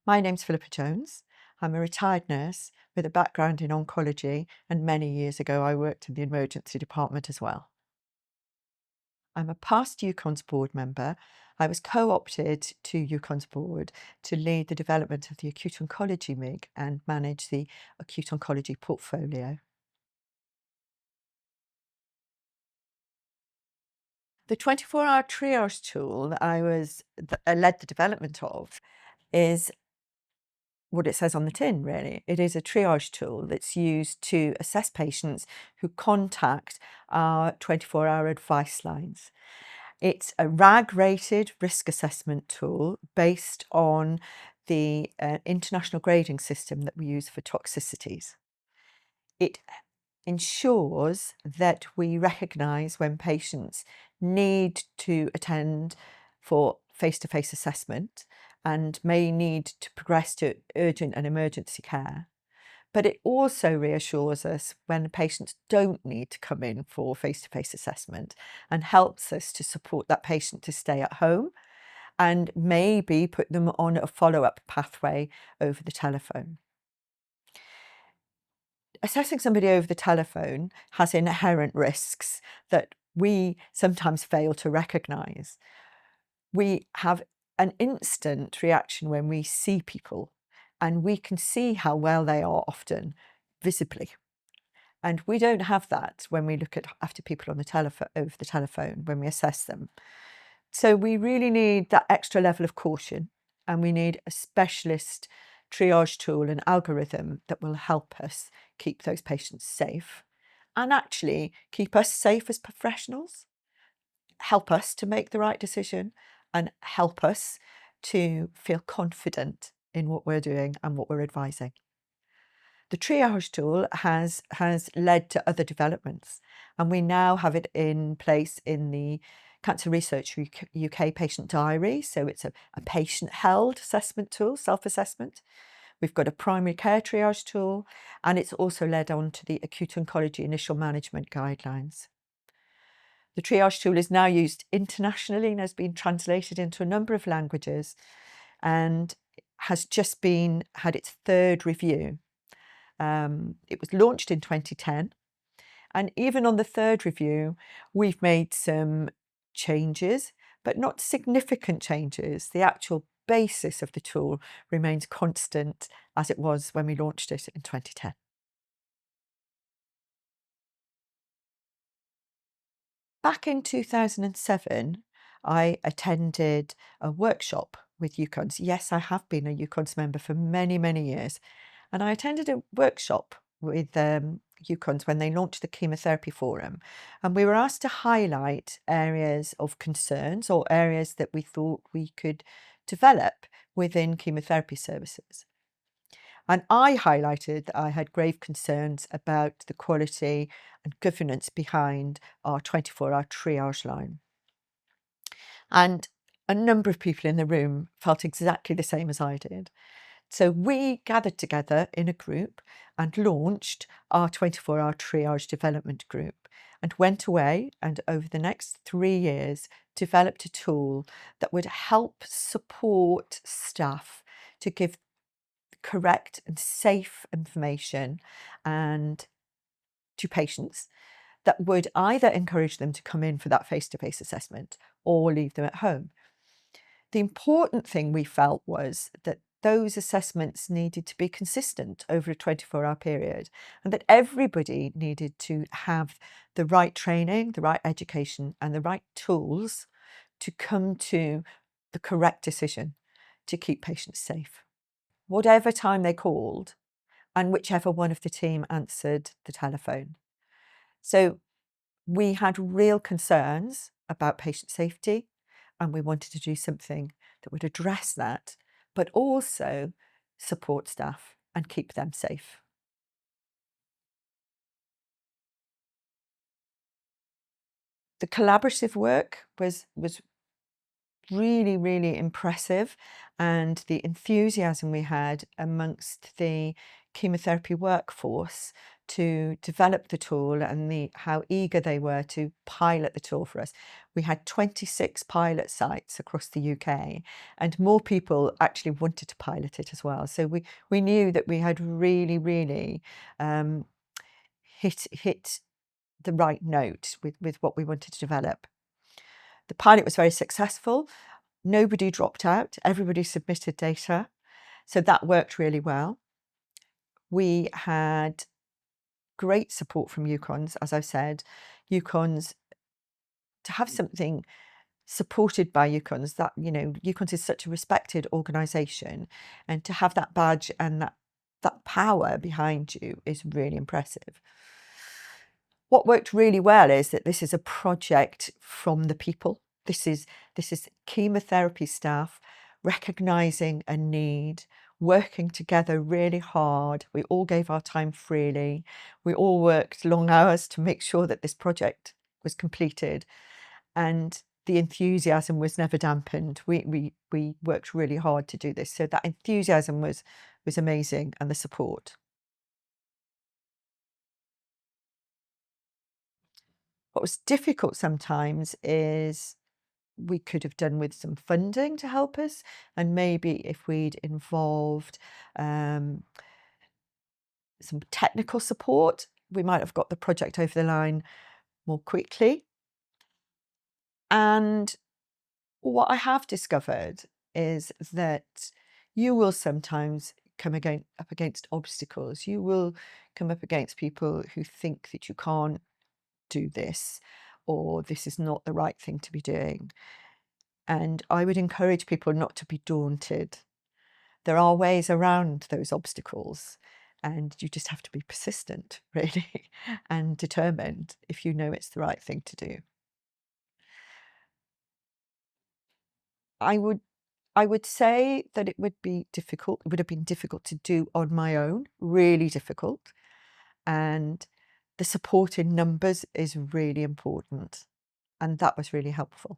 My name's Philippa Jones. I'm a retired nurse with a background in oncology, and many years ago I worked in the emergency department as well. I'm a past UKONS board member. I was co-opted to UKONS board to lead the development of the acute oncology MIG and manage the acute oncology portfolio. The 24-hour triage tool that I led the development of is what it says on the tin, really. It is a triage tool that's used to assess patients who contact our 24-hour advice lines. It's a RAG-rated risk assessment tool based on the international grading system that we use for toxicities. It ensures that we recognise when patients need to attend for face-to-face assessment and may need to progress to urgent and emergency care. But it also reassures us when patients don't need to come in for face-to-face assessment and helps us to support that patient to stay at home and maybe put them on a follow-up pathway over the telephone. Assessing somebody over the telephone has inherent risks that we sometimes fail to recognise. We have an instant reaction when we see people, and we can see how well they are often visibly. And we don't have that when we look after people on the telephone, over the telephone, when we assess them. So we really need that extra level of caution, and we need a specialist triage tool and algorithm that will help us keep those patients safe and actually keep us safe as professionals, help us to make the right decision, and help us to feel confident in what we're doing and what we're advising. The triage tool has led to other developments, and we now have it in place in the Cancer Research UK patient diary. So it's a patient-held assessment tool, self-assessment. We've got a primary care triage tool, and it's also led on to the acute oncology initial management guidelines. The triage tool is now used internationally and has been translated into a number of languages and has just had its third review. It was launched in 2010, and even on the third review, we've made some changes, but not significant changes. The actual basis of the tool remains constant as it was when we launched it in 2010. Back in 2007, I attended a workshop with UKONS. Yes, I have been a UKONS member for many, many years. And I attended a workshop with UKONS when they launched the chemotherapy forum. And we were asked to highlight areas of concerns or areas that we thought we could develop within chemotherapy services. And I highlighted that I had grave concerns about the quality and governance behind our 24-hour triage line. And a number of people in the room felt exactly the same as I did. So we gathered together in a group and launched our 24-hour triage development group and went away and over the next 3 years developed a tool that would help support staff to give correct and safe information and to patients that would either encourage them to come in for that face-to-face assessment or leave them at home. The important thing we felt was that those assessments needed to be consistent over a 24-hour period and that everybody needed to have the right training, the right education and the right tools to come to the correct decision to keep patients safe, whatever time they called and whichever one of the team answered the telephone. So we had real concerns about patient safety, and we wanted to do something that would address that, but also support staff and keep them safe. The collaborative work was really, really impressive, and the enthusiasm we had amongst the chemotherapy workforce to develop the tool and how eager they were to pilot the tool for us. We had 26 pilot sites across the UK, and more people actually wanted to pilot it as well. So we knew that we had really hit the right note with what we wanted to develop. The pilot was very successful. Nobody dropped out. Everybody submitted data. So that worked really well. We had great support from UKONS, as I've said. UKONS, to have something supported by UKONS, that, you know, UKONS is such a respected organisation, and to have that badge and that power behind you is really impressive. What worked really well is that this is a project from the people. This is chemotherapy staff recognising a need, working together really hard. We all gave our time freely. We all worked long hours to make sure that this project was completed, and the enthusiasm was never dampened. We worked really hard to do this. So that enthusiasm was amazing, and the support. What was difficult sometimes is we could have done with some funding to help us, and maybe if we'd involved some technical support, we might have got the project over the line more quickly. And what I have discovered is that you will sometimes come up against obstacles. You will come up against people who think that you can't do this, or this is not the right thing to be doing. And I would encourage people not to be daunted. There are ways around those obstacles, and you just have to be persistent, really, and determined if you know it's the right thing to do. I would say that it would be difficult. It would have been difficult to do on my own, really difficult. And the support in numbers is really important. And that was really helpful.